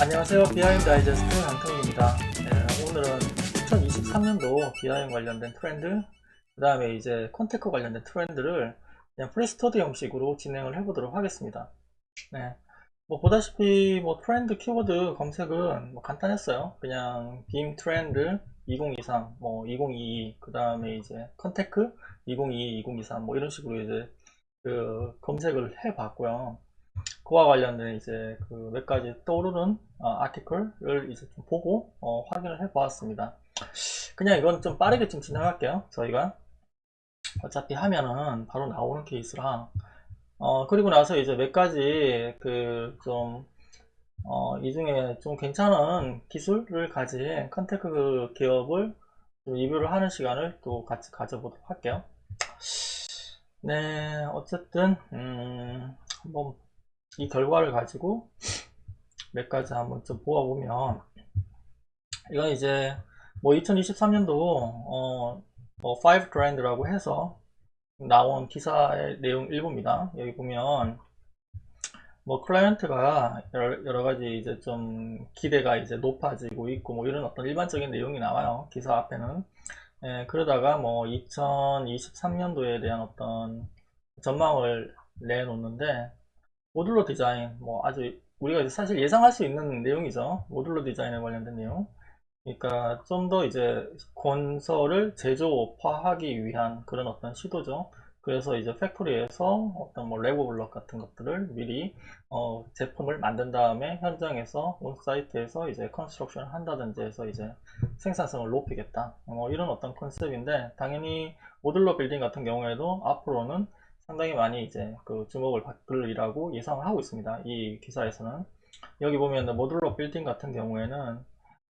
안녕하세요. 비하인 다이제스트 강통입니다. 네, 오늘은 2023년도 비하인 관련된 트렌드, 그 다음에 이제 컨테크 관련된 트렌드를 그냥 프리스터디 형식으로 진행을 해보도록 하겠습니다. 네, 뭐 보다시피 뭐 트렌드 키워드 검색은 뭐 간단했어요. 그냥 빔 트렌드 2023, 뭐 2022, 그 다음에 이제 컨테크 2022, 2023, 뭐 이런 식으로 이제 그 검색을 해봤고요. 그와 관련된 이제 그 몇 가지 떠오르는 아티클을 이제 좀 보고 확인을 해 보았습니다. 그냥 이건 좀 빠르게 좀 진행할게요. 저희가 어차피 하면은 바로 나오는 케이스라 그리고 나서 이제 몇 가지 그 좀 이 중에 좀 괜찮은 기술을 가진 컨테크 기업을 좀 리뷰를 하는 시간을 또 같이 가져보도록 할게요. 네, 어쨌든 한번 이 결과를 가지고 몇 가지 한번 좀 보아보면, 이건 이제 뭐 2023년도 뭐 5 트렌드라고 해서 나온 기사의 내용 일부입니다. 여기 보면 뭐 클라이언트가 여러 가지 이제 좀 기대가 이제 높아지고 있고 뭐 이런 어떤 일반적인 내용이 나와요. 기사 앞에는. 예, 그러다가 뭐 2023년도에 대한 어떤 전망을 내놓는데, 모듈러 디자인, 뭐 아주 우리가 이제 사실 예상할 수 있는 내용이죠. 모듈러 디자인에 관련된 내용. 그러니까 좀 더 이제 건설을 제조업화하기 위한 그런 어떤 시도죠. 그래서 이제 팩토리에서 어떤 뭐 레고 블럭 같은 것들을 미리 제품을 만든 다음에 현장에서 온사이트에서 이제 컨스트럭션을 한다든지 해서 이제 생산성을 높이겠다. 뭐 이런 어떤 컨셉인데, 당연히 모듈러 빌딩 같은 경우에도 앞으로는 상당히 많이 이제 그 주목을 받으리라고 예상을 하고 있습니다. 이 기사에서는. 여기 보면 모듈러 빌딩 같은 경우에는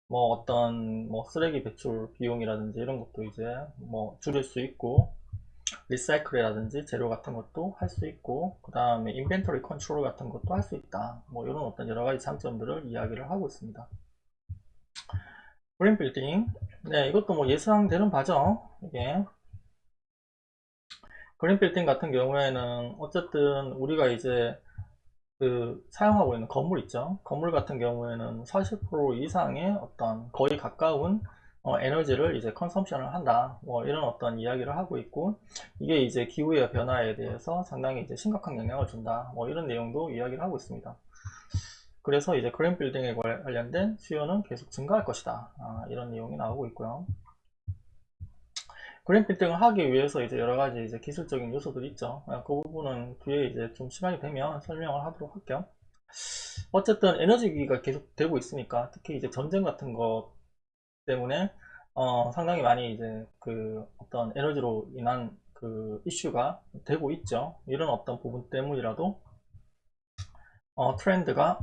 뭐 어떤 뭐 쓰레기 배출 비용이라든지 이런 것도 이제 뭐 줄일 수 있고, 리사이클이라든지 재료 같은 것도 할 수 있고, 그 다음에 인벤토리 컨트롤 같은 것도 할 수 있다. 뭐 이런 어떤 여러 가지 장점들을 이야기를 하고 있습니다. 그린 빌딩, 네, 이것도 뭐 예상되는 바죠. 이게 그린 빌딩 같은 경우에는 어쨌든 우리가 이제 그 사용하고 있는 건물 있죠. 건물 같은 경우에는 40% 이상의 어떤 거의 가까운 에너지를 이제 컨섬션을 한다. 뭐 이런 어떤 이야기를 하고 있고, 이게 이제 기후의 변화에 대해서 상당히 이제 심각한 영향을 준다. 뭐 이런 내용도 이야기를 하고 있습니다. 그래서 이제 그린 빌딩에 관련된 수요는 계속 증가할 것이다. 이런 내용이 나오고 있고요. 그린 빌딩을 하기 위해서 이제 여러 가지 이제 기술적인 요소들이 있죠. 그 부분은 뒤에 이제 좀 시간이 되면 설명을 하도록 할게요. 어쨌든 에너지 위기가 계속 되고 있으니까, 특히 이제 전쟁 같은 것 때문에 상당히 많이 이제 그 어떤 에너지로 인한 그 이슈가 되고 있죠. 이런 어떤 부분 때문이라도 트렌드가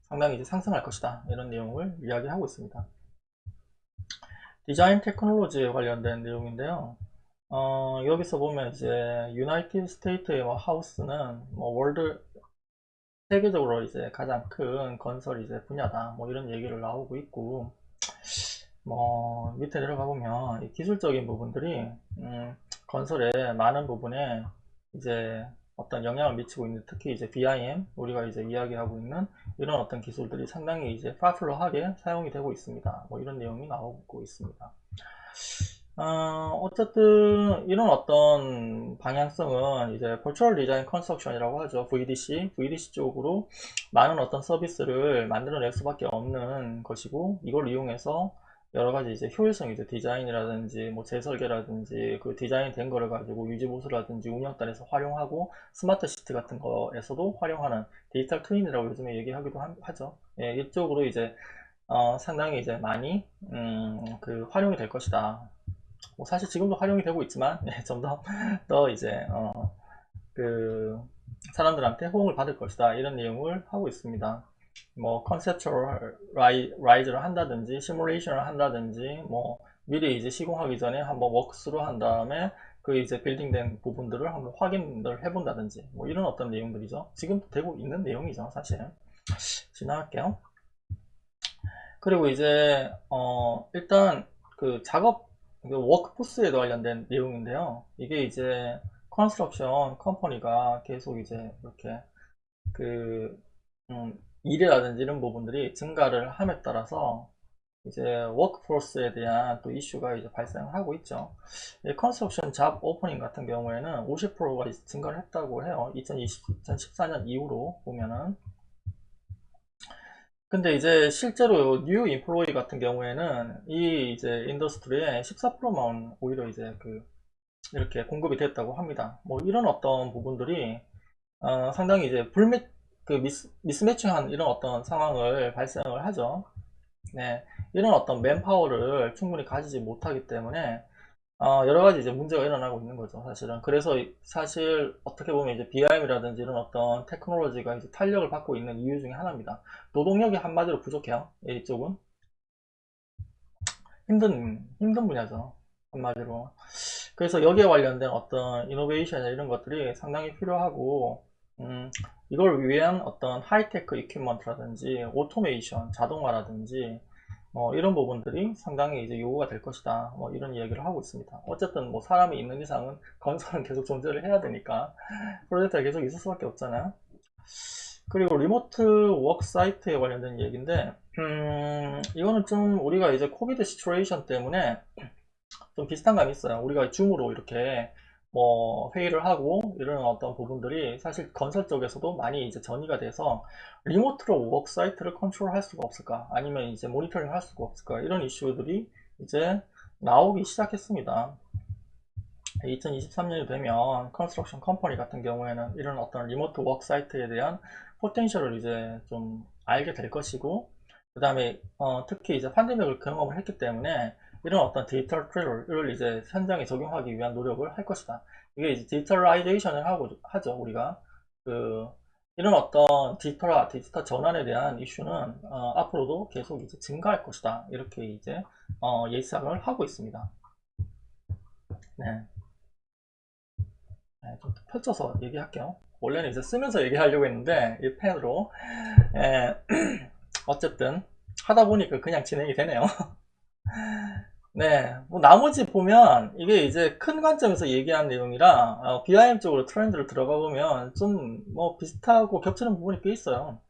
상당히 이제 상승할 것이다. 이런 내용을 이야기하고 있습니다. 디자인 테크놀로지에 관련된 내용인데요. 여기서 보면 이제 유나이티드 스테이트의 뭐 하우스는 뭐 월드 세계적으로 이제 가장 큰 건설 이제 분야다. 뭐 이런 얘기를 나오고 있고, 뭐 밑에 내려가 보면 이 기술적인 부분들이 건설의 많은 부분에 이제 어떤 영향을 미치고 있는, 특히 이제 BIM, 우리가 이제 이야기하고 있는 이런 어떤 기술들이 상당히 이제 파퓰러하게 사용이 되고 있습니다. 뭐 이런 내용이 나오고 있습니다. 어쨌든 이런 어떤 방향성은 이제 버추얼 디자인 컨스트럭션이라고 하죠. VDC 쪽으로 많은 어떤 서비스를 만들어낼 수밖에 없는 것이고, 이걸 이용해서 여러 가지 이제 효율성 이제 디자인이라든지 뭐 재설계라든지 그 디자인 된 거를 가지고 유지보수라든지 운영단에서 활용하고, 스마트 시티 같은 거에서도 활용하는 디지털 트윈이라고 요즘에 얘기하기도 하죠. 예, 이쪽으로 이제 상당히 이제 많이 그 활용이 될 것이다. 뭐 사실 지금도 활용이 되고 있지만 좀 더 이제 그 사람들한테 호응을 받을 것이다, 이런 내용을 하고 있습니다. 뭐 컨셉츄얼 라이즈를 한다든지 시뮬레이션을 한다든지, 뭐 미리 이제 시공하기 전에 한번 워크스루 한 다음에 그 이제 빌딩된 부분들을 한번 확인을 해본다든지, 뭐 이런 어떤 내용들이죠. 지금도 되고 있는 내용이죠, 사실. 지나갈게요. 그리고 이제 일단 그 작업, 그 워크포스에 관련된 내용인데요. 이게 이제 컨스트럭션 컴퍼니가 계속 이제 이렇게 그 일이라든지 이런 부분들이 증가를 함에 따라서 이제 워크포스에 대한 또 이슈가 이제 발생을 하고 있죠. 컨스트럭션 잡 오프닝 같은 경우에는 50%가 증가를 했다고 해요. 2014년 이후로 보면은. 근데 이제 실제로 뉴 인플로이 같은 경우에는 이 이제 인더스트리에 14%만 오히려 이제 이렇게 공급이 됐다고 합니다. 뭐 이런 어떤 부분들이 상당히 이제 미스매칭한 이런 어떤 상황을 발생을 하죠. 네, 이런 어떤 맨파워를 충분히 가지지 못하기 때문에 여러 가지 이제 문제가 일어나고 있는 거죠, 사실은. 그래서 사실 어떻게 보면 이제 BIM이라든지 이런 어떤 테크놀로지가 이제 탄력을 받고 있는 이유 중에 하나입니다. 노동력이 한마디로 부족해요. 이쪽은 힘든 분야죠, 한마디로. 그래서 여기에 관련된 어떤 이노베이션이나 이런 것들이 상당히 필요하고, 이걸 위한 어떤 하이테크 이퀴먼트라든지 오토메이션, 자동화라든지 이런 부분들이 상당히 이제 요구가 될 것이다. 뭐 이런 이야기를 하고 있습니다. 어쨌든 뭐 사람이 있는 이상은 건설은 계속 존재를 해야 되니까 프로젝트가 계속 있을 수밖에 없잖아요. 그리고 리모트 워크 사이트에 관련된 얘기인데, 이거는 좀 우리가 이제 코비드 시츄에이션 때문에 좀 비슷한 감이 있어요. 우리가 줌으로 이렇게 뭐 회의를 하고 이런 어떤 부분들이 사실 건설 쪽에서도 많이 이제 전이가 돼서 리모트로 워크 사이트를 컨트롤할 수가 없을까? 아니면 이제 모니터링 할 수가 없을까? 이런 이슈들이 이제 나오기 시작했습니다. 2023년이 되면 컨스트럭션 컴퍼니 같은 경우에는 이런 어떤 리모트 워크 사이트에 대한 포텐셜을 이제 좀 알게 될 것이고, 그 다음에 특히 이제 팬데믹을 경험을 했기 때문에 이런 어떤 디지털 트레이를 이제 현장에 적용하기 위한 노력을 할 것이다. 이게 이제 디지털라이제이션을 하죠, 우리가. 이런 어떤 디지털 전환에 대한 이슈는 앞으로도 계속 이제 증가할 것이다. 이렇게 이제 예상을 하고 있습니다. 네. 네, 좀 펼쳐서 얘기할게요. 원래는 이제 쓰면서 얘기하려고 했는데 이 펜으로 어쨌든 하다 보니까 그냥 진행이 되네요. 네, 뭐 나머지 보면 이게 이제 큰 관점에서 얘기한 내용이라 BIM 쪽으로 트렌드를 들어가 보면 좀 뭐 비슷하고 겹치는 부분이 꽤 있어요.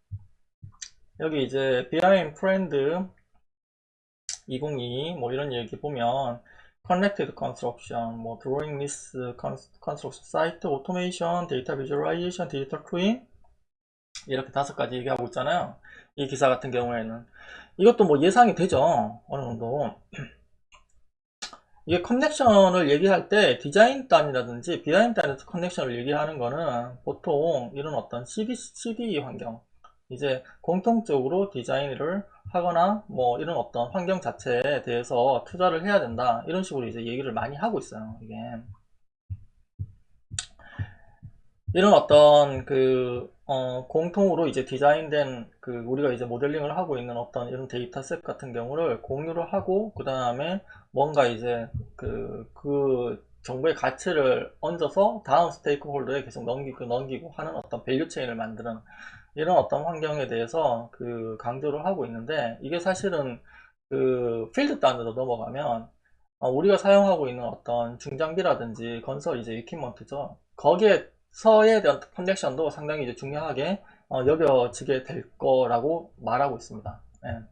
여기 이제 BIM 트렌드 2022 뭐 이런 얘기 보면 Connected Construction, 뭐 Drawing List Construction Site, Automation, Data Visualization, Digital Twin 이렇게 5가지 얘기하고 있잖아요. 이 기사 같은 경우에는 이것도 뭐 예상이 되죠, 어느 정도. 이게 커넥션을 얘기할 때 디자인 단이라든지 BIM 단에서 커넥션을 얘기하는 거는 보통 이런 어떤 CDE 환경, 이제 공통적으로 디자인을 하거나 뭐 이런 어떤 환경 자체에 대해서 투자를 해야 된다, 이런 식으로 이제 얘기를 많이 하고 있어요. 이게 이런 어떤 공통으로 이제 디자인된 우리가 이제 모델링을 하고 있는 어떤 이런 데이터셋 같은 경우를 공유를 하고, 그 다음에 뭔가 이제 그 정보의 가치를 얹어서 다음 스테이크홀더에 계속 넘기고 하는 어떤 밸류 체인을 만드는 이런 어떤 환경에 대해서 강조를 하고 있는데, 이게 사실은 필드 단으로 넘어가면 우리가 사용하고 있는 어떤 중장비라든지 건설 이제 이퀴먼트죠. 거기에서에 대한 커넥션도 상당히 이제 중요하게 여겨지게 될 거라고 말하고 있습니다. 예.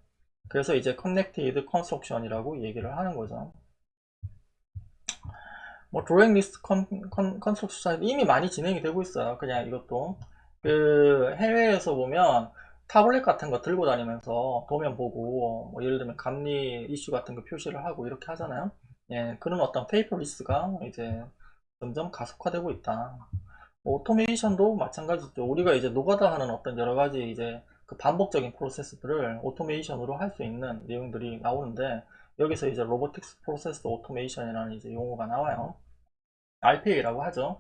그래서 이제 커넥티드 컨스트럭션이라고 얘기를 하는 거죠. 뭐 드로잉 리스트 컨스트럭션 이미 많이 진행이 되고 있어요. 그냥 이것도 해외에서 보면 타블렛 같은 거 들고 다니면서 도면 보고 뭐 예를 들면 감리 이슈 같은 거 표시를 하고 이렇게 하잖아요. 예, 그런 어떤 페이퍼리스가 이제 점점 가속화되고 있다. 뭐 오토메이션도 마찬가지죠. 우리가 이제 노가다 하는 어떤 여러 가지 이제 반복적인 프로세스들을 오토메이션으로 할 수 있는 내용들이 나오는데, 여기서 이제 로보틱스 프로세스 오토메이션이라는 이제 용어가 나와요. RPA라고 하죠.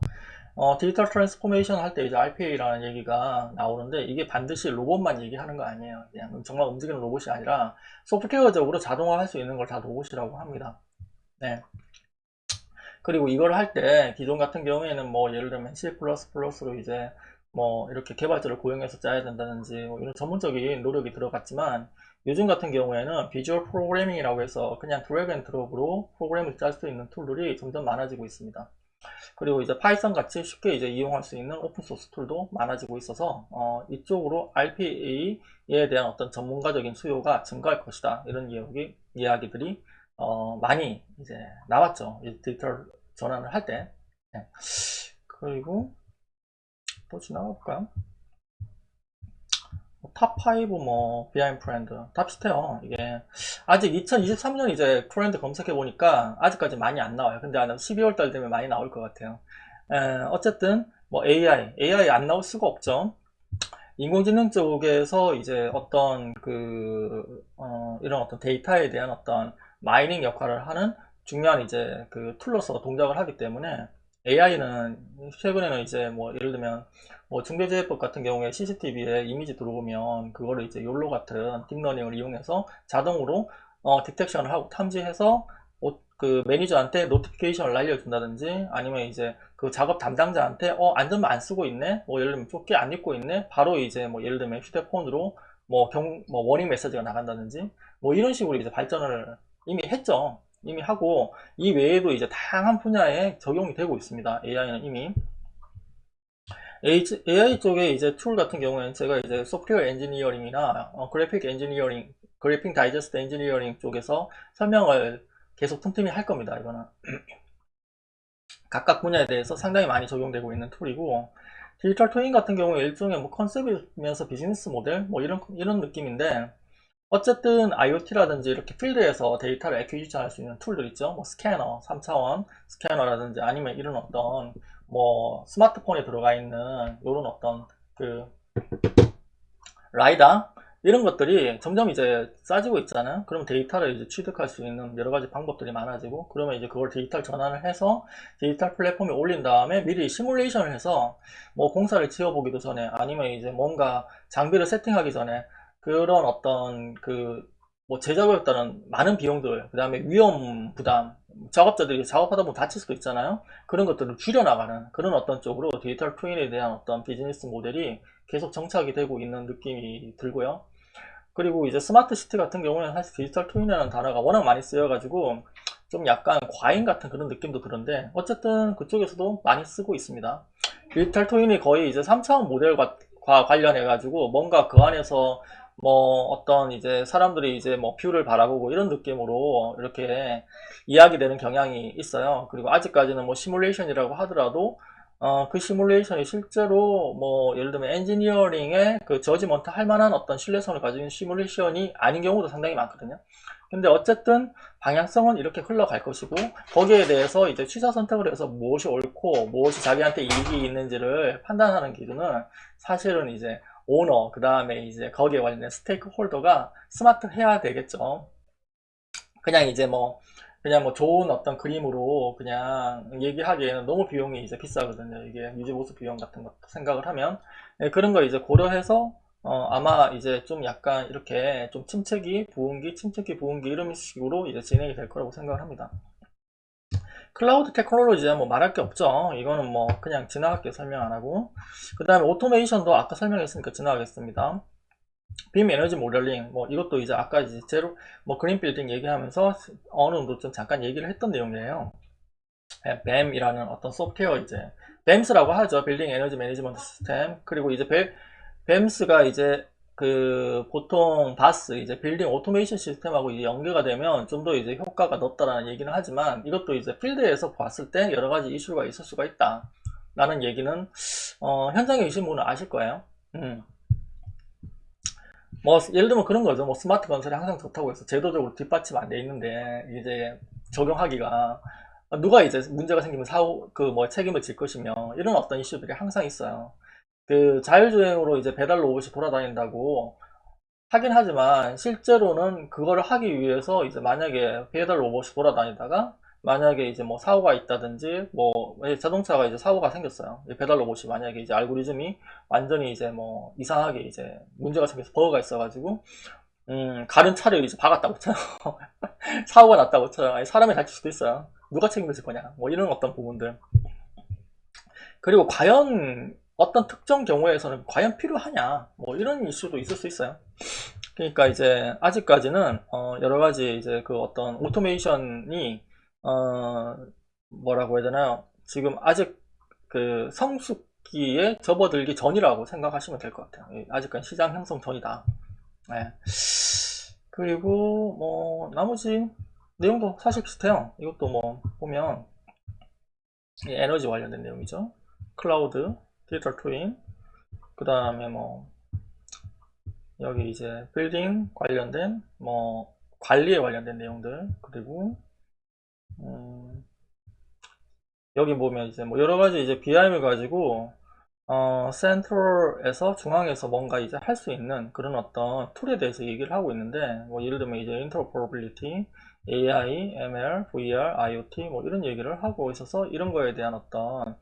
디지털 트랜스포메이션 할 때 이제 RPA라는 얘기가 나오는데, 이게 반드시 로봇만 얘기하는 거 아니에요. 그냥 정말 움직이는 로봇이 아니라 소프트웨어적으로 자동화할 수 있는 걸 다 로봇이라고 합니다. 네. 그리고 이걸 할 때 기존 같은 경우에는 뭐 예를 들면 C++로 이제 뭐 이렇게 개발자를 고용해서 짜야 된다든지 뭐 이런 전문적인 노력이 들어갔지만, 요즘 같은 경우에는 비주얼 프로그래밍이라고 해서 그냥 드래그 앤 드롭으로 프로그램을 짤 수 있는 툴들이 점점 많아지고 있습니다. 그리고 이제 파이썬 같이 쉽게 이제 이용할 수 있는 오픈소스 툴도 많아지고 있어서 이쪽으로 RPA에 대한 어떤 전문가적인 수요가 증가할 것이다. 이런 이야기들이 많이 이제 나왔죠. 디지털 전환을 할 때. 네. 그리고 또 지나가 볼까요? 탑5 뭐 비하인 트렌드 다 비슷해요. 이게 아직 2023년 이제 트렌드 검색해 보니까 아직까지 많이 안 나와요. 근데 아마 12월 달 되면 많이 나올 것 같아요. 어쨌든 뭐 AI 안 나올 수가 없죠. 인공지능 쪽에서 이제 어떤 이런 어떤 데이터에 대한 어떤 마이닝 역할을 하는 중요한 이제 그 툴로서 동작을 하기 때문에 AI는 최근에는 이제 뭐 예를 들면 뭐 중대재해법 같은 경우에 CCTV에 이미지 들어오면 그거를 이제 욜로 같은 딥러닝을 이용해서 자동으로 디텍션을 하고 탐지해서 그 매니저한테 노티피케이션을 날려준다든지 아니면 이제 그 작업 담당자한테 안전만 안 쓰고 있네 뭐 예를 들면 조끼 안 입고 있네 바로 이제 뭐 예를 들면 휴대폰으로 뭐 워닝 메시지가 나간다든지 뭐 이런 식으로 이제 발전을 이미 했죠. 이미 하고 이 외에도 이제 다양한 분야에 적용이 되고 있습니다. AI는 이미 AI 쪽에 이제 툴 같은 경우에는 제가 이제 소프트웨어 엔지니어링이나 그래픽 엔지니어링, 그래픽 다이제스트 엔지니어링 쪽에서 설명을 계속 틈틈이 할 겁니다. 이거는 각각 분야에 대해서 상당히 많이 적용되고 있는 툴이고 디지털 트윈 같은 경우에 일종의 뭐 컨셉이면서 비즈니스 모델 뭐 이런 느낌인데 어쨌든 IoT라든지 이렇게 필드에서 데이터를 애퀴지션 할 수 있는 툴들 있죠. 뭐 스캐너, 3차원 스캐너라든지 아니면 이런 어떤 뭐 스마트폰에 들어가 있는 이런 어떤 그 라이다 이런 것들이 점점 이제 싸지고 있잖아요. 그러면 데이터를 이제 취득할 수 있는 여러 가지 방법들이 많아지고 그러면 이제 그걸 디지털 전환을 해서 디지털 플랫폼에 올린 다음에 미리 시뮬레이션을 해서 뭐 공사를 지어보기도 전에 아니면 이제 뭔가 장비를 세팅하기 전에 그런 어떤 뭐 제작에 따른 많은 비용들, 그 다음에 위험 부담, 작업자들이 작업하다 보면 다칠 수도 있잖아요. 그런 것들을 줄여나가는 그런 어떤 쪽으로 디지털 트윈에 대한 어떤 비즈니스 모델이 계속 정착이 되고 있는 느낌이 들고요. 그리고 이제 스마트 시티 같은 경우는 사실 디지털 트윈이라는 단어가 워낙 많이 쓰여가지고 좀 약간 과잉 같은 그런 느낌도 드는데 어쨌든 그쪽에서도 많이 쓰고 있습니다. 디지털 트윈이 거의 이제 3차원 모델과 관련해가지고 뭔가 그 안에서 뭐 어떤 이제 사람들이 이제 뭐 뷰를 바라보고 이런 느낌으로 이렇게 이야기되는 경향이 있어요. 그리고 아직까지는 뭐 시뮬레이션이라고 하더라도 그 시뮬레이션이 실제로 뭐 예를 들면 엔지니어링의 그 저지먼트 할 만한 어떤 신뢰성을 가진 시뮬레이션이 아닌 경우도 상당히 많거든요. 근데 어쨌든 방향성은 이렇게 흘러갈 것이고 거기에 대해서 이제 취사 선택을 해서 무엇이 옳고 무엇이 자기한테 이익이 있는지를 판단하는 기준은 사실은 이제 오너 그 다음에 이제 거기에 관련된 스테이크 홀더가 스마트해야 되겠죠. 그냥 이제 뭐 그냥 뭐 좋은 어떤 그림으로 그냥 얘기하기에는 너무 비용이 이제 비싸거든요. 이게 유지보수 비용 같은 것도 생각을 하면 그런 거 이제 고려해서 아마 이제 좀 약간 이렇게 좀 침체기, 부흥기 이런 식으로 이제 진행이 될 거라고 생각을 합니다. 클라우드 테크놀로지야 뭐 말할 게 없죠. 이거는 뭐 그냥 지나갈게 설명 안 하고. 그 다음에 오토메이션도 아까 설명했으니까 지나가겠습니다. 빔 에너지 모델링 뭐 이것도 이제 아까 이제 제로 뭐 그린 빌딩 얘기하면서 어느 정도 좀 잠깐 얘기를 했던 내용이에요. BEM이라는 어떤 소프트웨어 이제 BEMS라고 하죠. 빌딩 에너지 매니지먼트 시스템. 그리고 이제 BEMS가 이제 보통 바스 이제 빌딩 오토메이션 시스템하고 이제 연계가 되면 좀 더 이제 효과가 높다라는 얘기는 하지만 이것도 이제 필드에서 봤을 때 여러 가지 이슈가 있을 수가 있다 라는 얘기는 현장에 계신 분은 아실 거예요. 뭐 예를 들면 그런 거죠. 뭐 스마트 건설이 항상 좋다고 해서 제도적으로 뒷받침 안 돼 있는데 이제 적용하기가 누가 이제 문제가 생기면 뭐 책임을 질 것이며 이런 어떤 이슈들이 항상 있어요. 그 자율주행으로 이제 배달 로봇이 돌아다닌다고 하긴 하지만 실제로는 그거를 하기 위해서 이제 만약에 배달 로봇이 돌아다니다가 만약에 이제 뭐 사고가 있다든지 뭐 자동차가 이제 사고가 생겼어요. 배달 로봇이 만약에 이제 알고리즘이 완전히 이제 뭐 이상하게 이제 문제가 생겨서 버그가 있어가지고 가는 차를 이제 박았다고 쳐요. 사고가 났다고 쳐요. 아니, 사람이 다칠 수도 있어요. 누가 책임을 질 거냐 뭐 이런 어떤 부분들. 그리고 과연 어떤 특정 경우에서는 과연 필요하냐 뭐 이런 이슈도 있을 수 있어요. 그러니까 이제 아직까지는 여러 가지 이제 그 어떤 오토메이션이 뭐라고 해야 되나요? 지금 아직 그 성숙기에 접어들기 전이라고 생각하시면 될 것 같아요. 아직까지 시장 형성 전이다. 네. 그리고 뭐 나머지 내용도 사실 비슷해요. 이것도 뭐 보면 에너지 관련된 내용이죠. 클라우드, 디지털 트윈, 그 다음에 뭐 여기 이제 빌딩 관련된 뭐 관리에 관련된 내용들, 그리고 여기 보면 이제 뭐 여러 가지 이제 BIM을 가지고 센트럴에서 중앙에서 뭔가 이제 할 수 있는 그런 어떤 툴에 대해서 얘기를 하고 있는데, 뭐 예를 들면 이제 interoperability, AI, ML, VR, IoT 뭐 이런 얘기를 하고 있어서 이런 거에 대한 어떤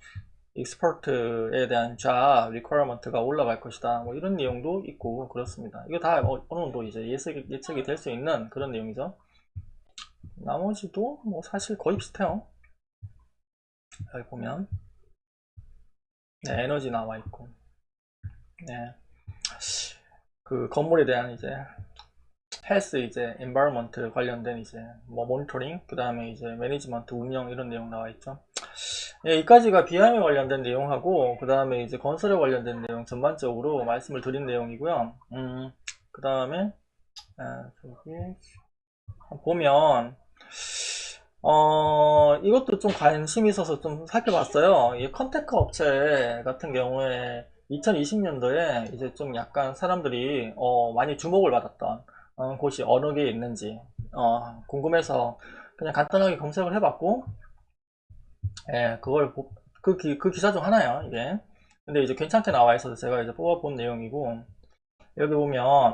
익스퍼트에 대한 job requirement가 올라갈 것이다, 뭐 이런 내용도 있고 그렇습니다. 이거 다 어느 정도 이제 예측이 될 수 있는 그런 내용이죠. 나머지도 뭐 사실 거의 비슷해요. 여기 보면 네, 에너지 나와 있고, 네, 그 건물에 대한 이제 헬스 이제 environment 관련된 이제 뭐 모니터링, 그 다음에 이제 매니지먼트 운영 이런 내용 나와 있죠. 예, 이까지가 BIM에 관련된 내용하고, 그 다음에 이제 건설에 관련된 내용 전반적으로 말씀을 드린 내용이고요. 그 다음에 저기 보면 이것도 좀 관심이 있어서 좀 살펴봤어요. 이 컨테크 업체 같은 경우에 2020년도에 이제 좀 약간 사람들이 많이 주목을 받았던 곳이 어느 게 있는지 궁금해서 그냥 간단하게 검색을 해봤고, 예, 그 기사 중 하나예요, 이게. 근데 이제 괜찮게 나와 있어서 제가 이제 뽑아본 내용이고, 여기 보면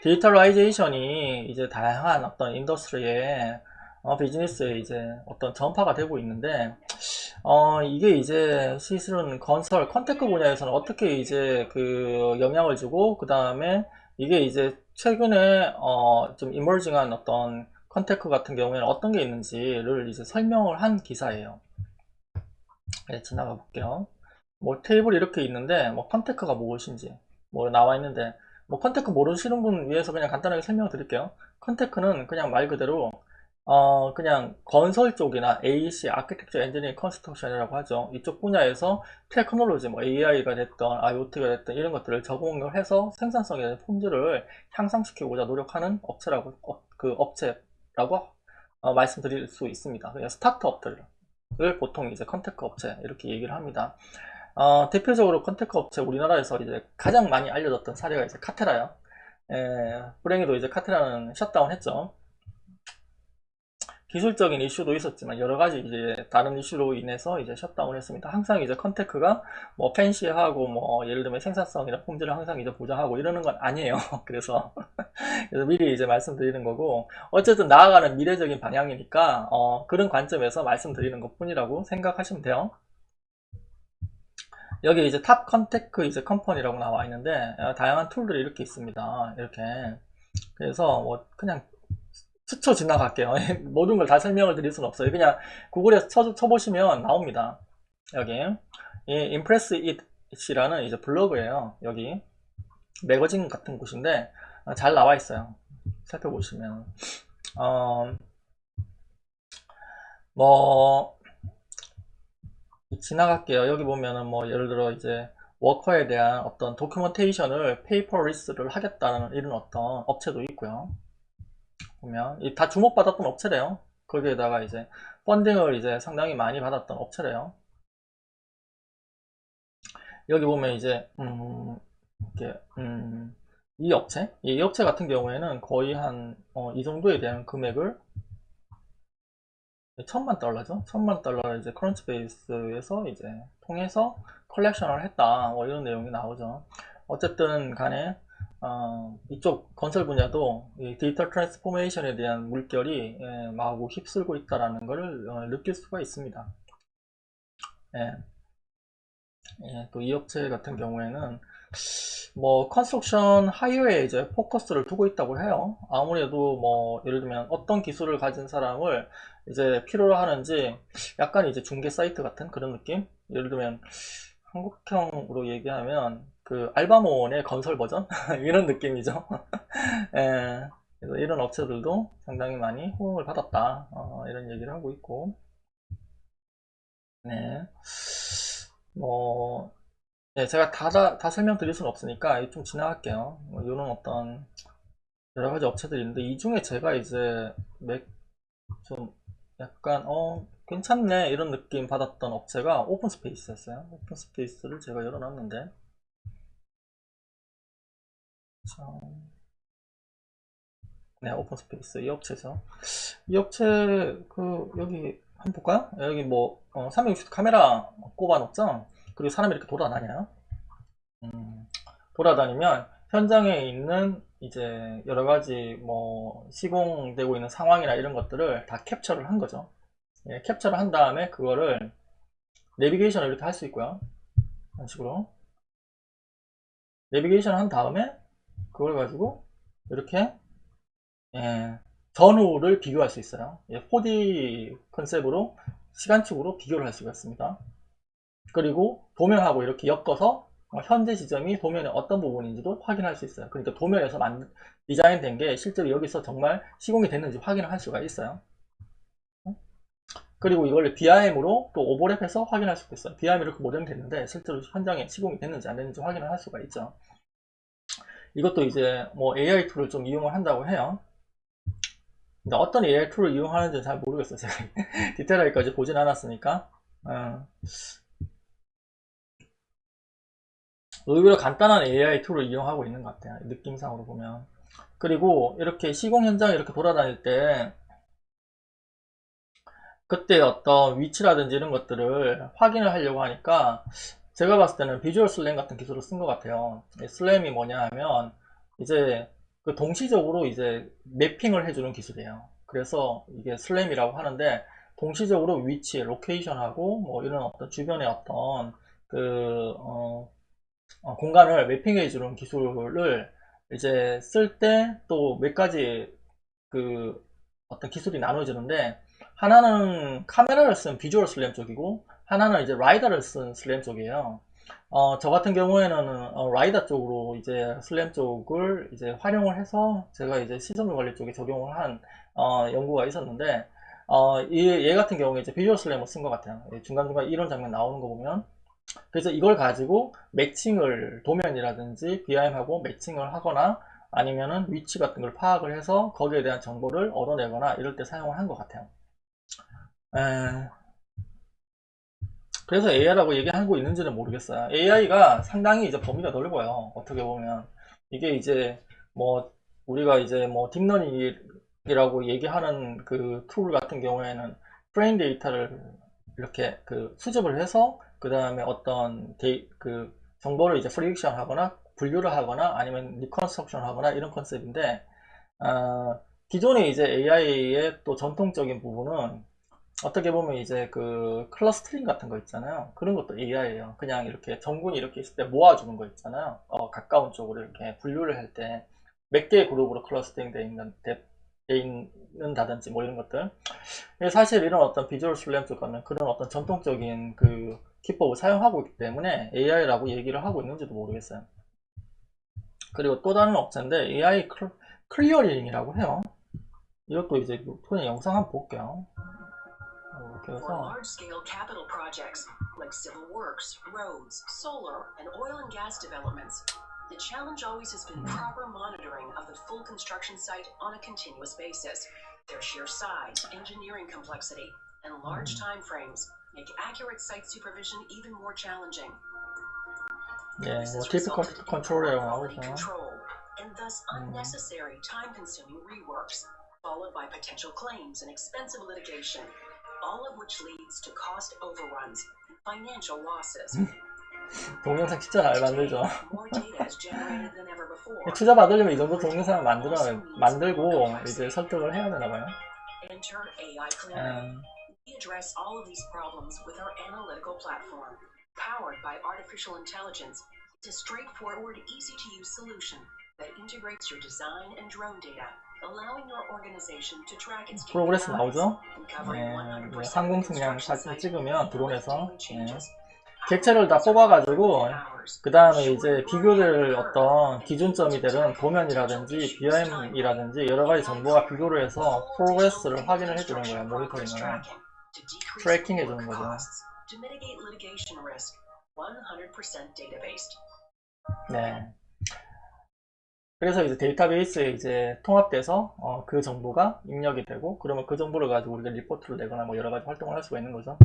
디지털라이제이션이 이제 다양한 어떤 인더스트리에 비즈니스에 이제 어떤 전파가 되고 있는데, 이게 이제 시스템 건설 컨테크 분야에서는 어떻게 이제 그 영향을 주고, 그 다음에 이게 이제 최근에 좀 이머징한 어떤 컨테크 같은 경우에는 어떤 게 있는지를 이제 설명을 한 기사예요. 네, 지나가 볼게요. 뭐 테이블이 이렇게 있는데 뭐 컨테크가 무엇인지 뭐 나와 있는데, 뭐 컨테크 모르시는 분 위해서 그냥 간단하게 설명을 드릴게요. 컨테크는 그냥 말 그대로 그냥 건설 쪽이나 AEC, 아키텍처 엔지니어링 컨스트럭션이라고 하죠. 이쪽 분야에서 테크놀로지, 뭐 AI가 됐던 IoT가 됐던 이런 것들을 적용을 해서 생산성의 품질을 향상시키고자 노력하는 업체라고 그 업체라고 말씀드릴 수 있습니다. 그냥 스타트업들을 보통 이제 컨테크 업체 이렇게 얘기를 합니다. 대표적으로 컨테크 업체 우리나라에서 이제 가장 많이 알려졌던 사례가 이제 카테라요. 불행히도 이제 카테라는 셧다운 했죠. 기술적인 이슈도 있었지만 여러 가지 이제 다른 이슈로 인해서 이제 셧다운 했습니다. 항상 이제 컨테크가 뭐 팬시하고 뭐 예를 들면 생산성이나 품질을 항상 이제 보장하고 이러는 건 아니에요. 그래서 미리 이제 말씀드리는 거고, 어쨌든 나아가는 미래적인 방향이니까 그런 관점에서 말씀드리는 것 뿐이라고 생각하시면 돼요. 여기 이제 탑 컨테크 이제 컴퍼니라고 나와 있는데, 다양한 툴들이 이렇게 있습니다. 이렇게. 그래서 뭐 그냥 스쳐 지나갈게요. 모든 걸 다 설명을 드릴 수는 없어요. 그냥 구글에서 쳐보시면 나옵니다. 여기 이 임프레스 it이라는 이제 블로그예요. 여기 매거진 같은 곳인데 잘 나와 있어요. 살펴보시면 뭐 지나갈게요. 여기 보면은 뭐 예를 들어 이제 워커에 대한 어떤 도큐멘테이션을 페이퍼리스를 하겠다는 이런 어떤 업체도 있고요. 보면 다 주목받았던 업체래요. 거기에다가 이제 펀딩을 이제 상당히 많이 받았던 업체래요. 여기 보면 이제 이렇게 이 업체 같은 경우에는 거의 한 이 정도에 대한 금액을 1000만 달러죠. 1000만 달러를 이제 크런치베이스에서 이제 통해서 컬렉션을 했다. 뭐 이런 내용이 나오죠. 어쨌든 간에 이쪽 건설 분야도 이 디지털 트랜스포메이션에 대한 물결이 마구 휩쓸고 있다라는 것을 느낄 수가 있습니다. 예. 또 이 업체 같은 경우에는 뭐 컨스트럭션 하이웨이에 이제 포커스를 두고 있다고 해요. 아무래도 뭐 예를 들면 어떤 기술을 가진 사람을 이제 필요로 하는지 약간 이제 중개 사이트 같은 그런 느낌? 예를 들면 한국형으로 얘기하면 그 알바몬의 건설 버전 이런 느낌이죠. 예, 그래서 이런 업체들도 상당히 많이 호응을 받았다, 이런 얘기를 하고 있고, 네. 뭐, 네, 제가 다 설명드릴 수는 없으니까 좀 지나갈게요. 뭐 이런 어떤 여러 가지 업체들이 있는데, 이 중에 제가 이제 좀 약간, 괜찮네, 이런 느낌 받았던 업체가 오픈스페이스였어요. 오픈스페이스를 제가 열어놨는데, 자, 네, 오픈스페이스. 이 업체죠. 이 업체, 여기, 한번 볼까요? 여기 뭐, 360도 카메라 꼽아 놓죠? 그리고 사람이 이렇게 돌아다녀요. 돌아다니면 현장에 있는 이제 여러 가지 뭐 시공되고 있는 상황이나 이런 것들을 다 캡처를 한 거죠. 예, 캡처를 한 다음에 그거를 내비게이션을 이렇게 할 수 있고요. 이런 식으로. 내비게이션을 한 다음에 그걸 가지고 이렇게 예, 전후를 비교할 수 있어요. 예, 4D 컨셉으로 시간축으로 비교를 할 수가 있습니다. 그리고 도면하고 이렇게 엮어서 현재 지점이 도면의 어떤 부분인지도 확인할 수 있어요. 그러니까 도면에서 디자인된 게 실제로 여기서 정말 시공이 됐는지 확인을 할 수가 있어요. 그리고 이걸 BIM으로 또 오버랩해서 확인할 수도 있어요. BIM 이렇게 모델이 됐는데 실제로 현장에 시공이 됐는지 안 됐는지 확인을 할 수가 있죠. 이것도 이제 뭐 AI 툴을 좀 이용을 한다고 해요. 근데 어떤 AI 툴을 이용하는지 잘 모르겠어요. 제가 디테일하게까지 보진 않았으니까. 의외로 간단한 AI 툴을 이용하고 있는 것 같아요. 느낌상으로 보면. 그리고 이렇게 시공 현장에 이렇게 돌아다닐 때 그때 어떤 위치라든지 이런 것들을 확인을 하려고 하니까 제가 봤을 때는 비주얼 슬램 같은 기술을 쓴 것 같아요. 슬램이 뭐냐 하면 이제 그 동시적으로 이제 매핑을 해주는 기술이에요. 그래서 이게 슬램이라고 하는데 동시적으로 위치, 로케이션하고 뭐 이런 어떤 주변의 어떤 그 공간을 매핑해 주는 기술을 이제 쓸 때 또 몇 가지 그 어떤 기술이 나눠지는데 하나는 카메라를 쓴 비주얼 슬램 쪽이고 하나는 이제 라이다를 쓴 슬램 쪽이에요. 저 같은 경우에는 라이다 쪽으로 이제 슬램 쪽을 이제 활용을 해서 제가 이제 시설물 관리 쪽에 적용을 한 연구가 있었는데 얘 같은 경우에 이제 비주얼 슬램을 쓴 것 같아요. 중간중간 이런 장면 나오는 거 보면 그래서 이걸 가지고 매칭을 도면이라든지 BIM하고 매칭을 하거나 아니면은 위치 같은 걸 파악을 해서 거기에 대한 정보를 얻어내거나 이럴 때 사용을 한 것 같아요. 그래서 AI라고 얘기하고 있는지는 모르겠어요. AI가 상당히 이제 범위가 넓어요. 어떻게 보면 이게 이제 뭐 우리가 이제 뭐 딥러닝이라고 얘기하는 그 툴 같은 경우에는 트레인 데이터를 이렇게 그 수집을 해서 그 다음에 어떤 그 정보를 이제 프리딕션 하거나 분류를 하거나 아니면 리컨스트럭션 하거나 이런 컨셉인데 기존의 이제 AI의 또 전통적인 부분은 어떻게 보면 이제 그 클러스터링 같은 거 있잖아요. 그런 것도 AI예요. 그냥 이렇게 전군이 이렇게 있을 때 모아주는 거 있잖아요. 가까운 쪽으로 이렇게 분류를 할 때 몇 개의 그룹으로 클러스터링 돼 있는다든지 뭐 이런 것들. 사실 이런 어떤 비주얼 슬램 쪽 가면 그런 어떤 전통적인 그 기법을 사용하고 있기 때문에 AI라고 얘기를 하고 있는지도 모르겠어요. 그리고 또 다른 업체인데 AI 클리어링이라고 해요. 이것도 이제 토니 영상 한번 볼게요. For large-scale capital projects like civil works, roads, solar, and oil and gas developments, the challenge always has been proper monitoring of the full construction site on a continuous basis. Their sheer size, engineering complexity, and large time frames make accurate site supervision even more challenging. Yeah, well, difficult to control control, and thus unnecessary time-consuming reworks, followed by potential claims and expensive litigation. All of which leads to cost overruns and financial losses. 동영상 진짜 잘 만들죠. 투자 받으려면 이 정도 동영상을 만들고 이제 설득을 해야 되나 봐요. We address all of these problems with our analytical platform, powered by artificial intelligence. It's a straightforward, easy-to-use solution that integrates your design and drone data. 프로그레스 나오죠? 상공 측량 사진 찍으면 드론에서 객체를 다 뽑아가지고 그 다음에 이제 비교될 어떤 기준점이 되는 도면이라든지 BIM이라든지 여러가지 정보와 비교를 해서 프로그레스를 확인을 해주는 거예요. 모니터링을 트래킹 해주는 거죠. to mitigate litigation risk. 100% data-based. 네. 그래서 이제 데이터베이스에 이제 통합돼서 그 정보가 입력이 되고, 그러면 그 정보를 가지고 우리가 리포트를 내거나 뭐 여러 가지 활동을 할 수가 있는 거죠.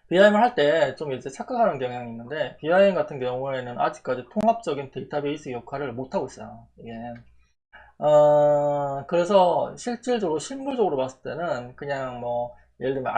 BIM을 할 때 좀 이제 착각하는 경향이 있는데, BIM 같은 경우에는 아직까지 통합적인 데이터베이스 역할을 못 하고 있어요. 이게 그래서 실질적으로 실물적으로 봤을 때는 그냥 뭐 예를 들면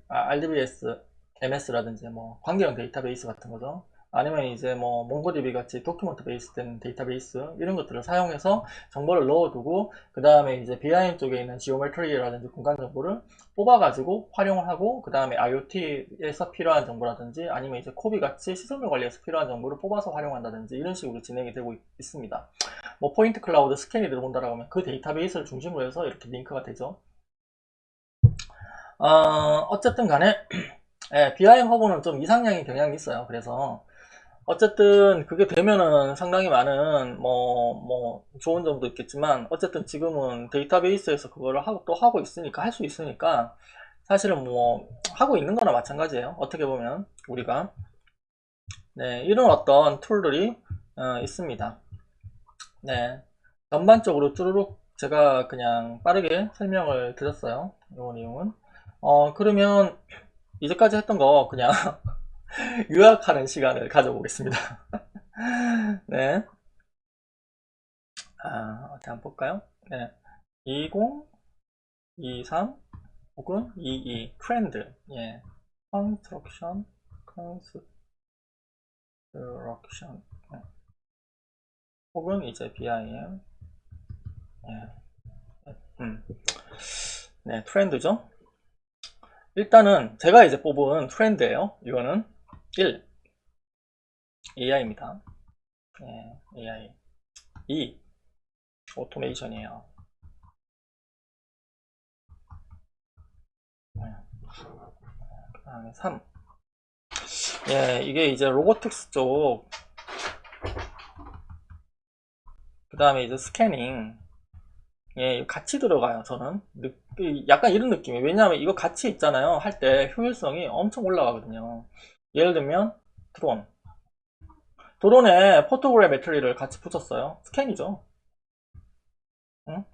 RDBS, MS라든지 뭐 관계형 데이터베이스 같은 거죠. 아니면 이제 뭐 몽고DB 같이 도큐먼트 베이스 된 데이터베이스 이런 것들을 사용해서 정보를 넣어두고, 그 다음에 이제 BIM 쪽에 있는 지오메트리라든지 공간 정보를 뽑아가지고 활용을 하고, 그 다음에 IoT에서 필요한 정보라든지 아니면 이제 코비 같이 시설물 관리에서 필요한 정보를 뽑아서 활용한다든지 이런 식으로 진행이 되고 있습니다. 뭐 포인트 클라우드 스캔이 들어온다라고 하면 그 데이터베이스를 중심으로 해서 이렇게 링크가 되죠. 어쨌든 간에 BIM 허브는 좀 이상향의 경향이 있어요. 그래서 어쨌든 그게 되면은 상당히 많은 뭐 좋은 점도 있겠지만, 어쨌든 지금은 데이터베이스에서 그거를 하고 있으니까, 할 수 있으니까 사실은 뭐 하고 있는 거나 마찬가지예요. 어떻게 보면 우리가 네, 이런 어떤 툴들이 있습니다. 네, 전반적으로 쭈루룩 제가 그냥 빠르게 설명을 드렸어요. 이 내용은 그러면 이제까지 했던 거 그냥 요약하는 시간을 가져보겠습니다. 네. 어디 한번 볼까요? 네. 20, 23, 혹은 22, 트렌드. 예. construction, 네. 혹은 이제 BIM. 예. 네, 트렌드죠. 일단은 제가 이제 뽑은 트렌드예요. 이거는 1. AI입니다. 예, AI. 2. 오토메이션이에요. 그 다음에 3. 예, 이게 이제 로보틱스 쪽. 그 다음에 이제 스캐닝. 예, 같이 들어가요, 저는. 약간 이런 느낌이에요. 왜냐하면 이거 같이 있잖아요. 할 때 효율성이 엄청 올라가거든요. 예를 들면, 드론. 드론에 포토그래메트리를 같이 붙였어요. 스캔이죠. 응?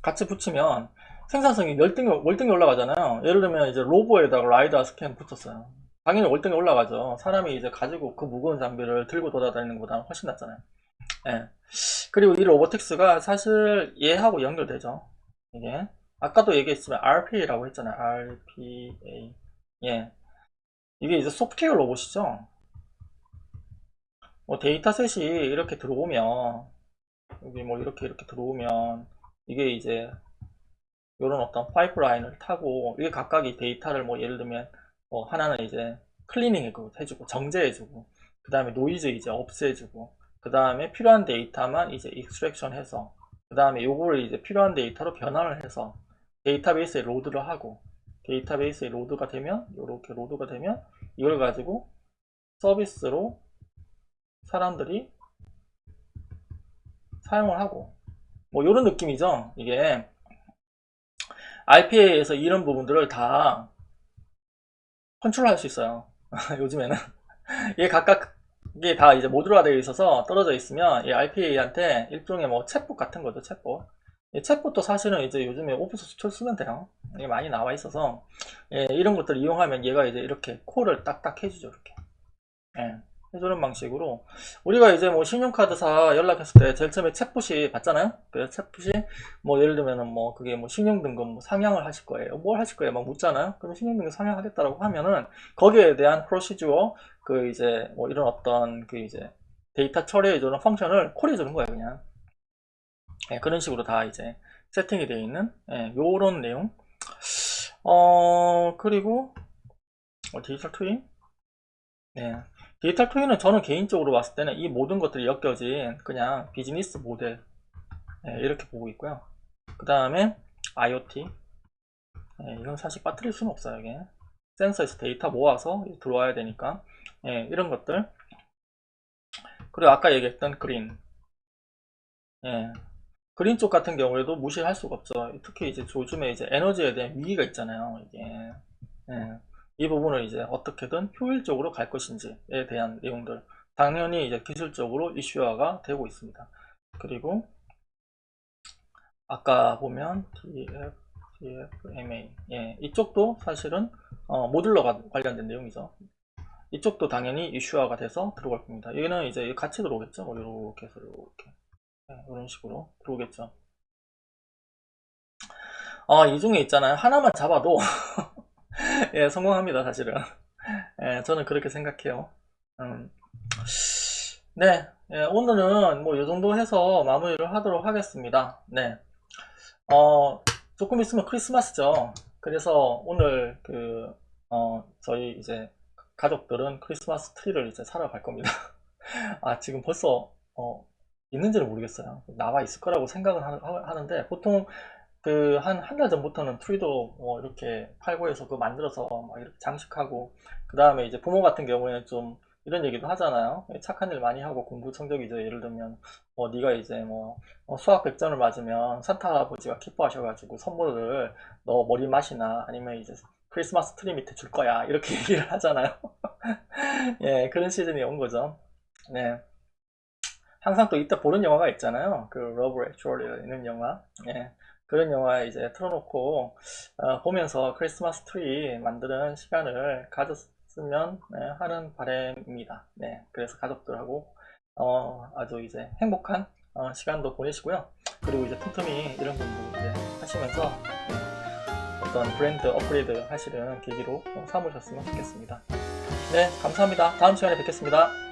같이 붙이면 생산성이 월등히 올라가잖아요. 예를 들면 이제 로보에다가 라이다 스캔 붙였어요. 당연히 월등히 올라가죠. 사람이 이제 가지고 그 무거운 장비를 들고 돌아다니는 것보다 훨씬 낫잖아요. 예. 그리고 이 로보틱스가 사실 얘하고 연결되죠. 이게 아까도 얘기했지만 RPA라고 했잖아요. RPA. 예. 이게 이제 소프트웨어 로봇이죠. 뭐 데이터셋이 이렇게 들어오면, 여기 뭐 이렇게 들어오면 이게 이제 이런 어떤 파이프라인을 타고, 이게 각각이 데이터를 뭐 예를 들면 하나는 이제 클리닝 해주고 정제해주고, 그 다음에 노이즈 이제 없애주고, 그 다음에 필요한 데이터만 이제 익스트랙션 해서, 그 다음에 요거를 이제 필요한 데이터로 변환을 해서 데이터베이스에 로드를 하고, 데이터베이스에 로드가 되면, 요렇게 로드가 되면 이걸 가지고 서비스로 사람들이 사용을 하고, 뭐 요런 느낌이죠. 이게 RPA에서 이런 부분들을 다 컨트롤할 수 있어요. 요즘에는 이게 각각 이게 다 이제 모듈화 되어 있어서 떨어져 있으면 이 RPA한테 일종의 뭐 챗봇 같은 거죠. 챗봇. 이 챗봇도 사실은 이제 요즘에 오픈소스 툴 쓰면 돼요. 이게 많이 나와 있어서, 예, 이런 것들을 이용하면 얘가 이제 이렇게 콜을 딱딱 해주죠. 이렇게. 예, 해주는 방식으로 우리가 이제 뭐 신용카드사 연락했을 때 제일 처음에 챗봇이 받잖아요. 그래서 챗봇이 뭐 예를 들면은 뭐 그게 뭐 신용등급 뭐 상향을 하실 거예요, 뭘 하실 거예요 막 묻잖아요. 그럼 신용등급 상향하겠다라고 하면은 거기에 대한 프로시주어, 그 이제 뭐 이런 어떤 그 이제 데이터 처리해주는 펑션을 콜해주는 거예요 그냥. 예, 그런 식으로 다 이제 세팅이 되어 있는, 예, 요런 내용. 그리고 디지털 트윈. 네. 디지털 트윈은 저는 개인적으로 봤을 때는 이 모든 것들이 엮여진 그냥 비즈니스 모델, 네, 이렇게 보고 있고요. 그 다음에 IoT. 네, 이건 사실 빠뜨릴 수는 없어요. 이게 센서에서 데이터 모아서 들어와야 되니까, 네, 이런 것들. 그리고 아까 얘기했던 그린. 예. 그린 쪽 같은 경우에도 무시할 수가 없죠. 특히 이제 요즘에 이제 에너지에 대한 위기가 있잖아요. 이게 예, 이 부분을 이제 어떻게든 효율적으로 갈 것인지에 대한 내용들 당연히 이제 기술적으로 이슈화가 되고 있습니다. 그리고 아까 보면 DFMA 이쪽도 사실은 모듈러 관련된 내용이죠. 이쪽도 당연히 이슈화가 돼서 들어갈 겁니다. 얘는 이제 같이 들어오겠죠. 뭐 이렇게 해서 이렇게 이런 식으로 들어오겠죠. 이 중에 있잖아요. 하나만 잡아도 예, 성공합니다, 사실은. 예, 저는 그렇게 생각해요. 음, 네, 예, 오늘은 뭐 이 정도 해서 마무리를 하도록 하겠습니다. 네, 조금 있으면 크리스마스죠. 그래서 오늘 저희 이제 가족들은 크리스마스 트리를 이제 사러 갈 겁니다. 지금 벌써, 있는지는 모르겠어요. 나와 있을 거라고 생각은 하는데, 보통 한 달 전부터는 트리도 이렇게 팔고 해서 그거 만들어서 막 이렇게 장식하고, 그 다음에 이제 부모 같은 경우에는 좀 이런 얘기도 하잖아요. 착한 일 많이 하고 공부 성적이 이제 예를 들면, 네가 이제 수학 100점을 맞으면 산타 할아버지가 기뻐하셔가지고 선물을 너 머리 맛이나 아니면 이제 크리스마스 트리 밑에 줄 거야. 이렇게 얘기를 하잖아요. 예, 그런 시즌이 온 거죠. 네. 항상 또 이때 보는 영화가 있잖아요. 그 러브 액츄얼리라는 영화. 예. 그런 영화 이제 틀어놓고 보면서 크리스마스 트리 만드는 시간을 가졌으면 하는 바람입니다. 네. 그래서 가족들하고 아주 이제 행복한 시간도 보내시고요. 그리고 이제 틈틈이 이런 공부 이제 하시면서 어떤 브랜드 업그레이드 하시는 계기로 삼으셨으면 좋겠습니다. 네, 감사합니다. 다음 시간에 뵙겠습니다.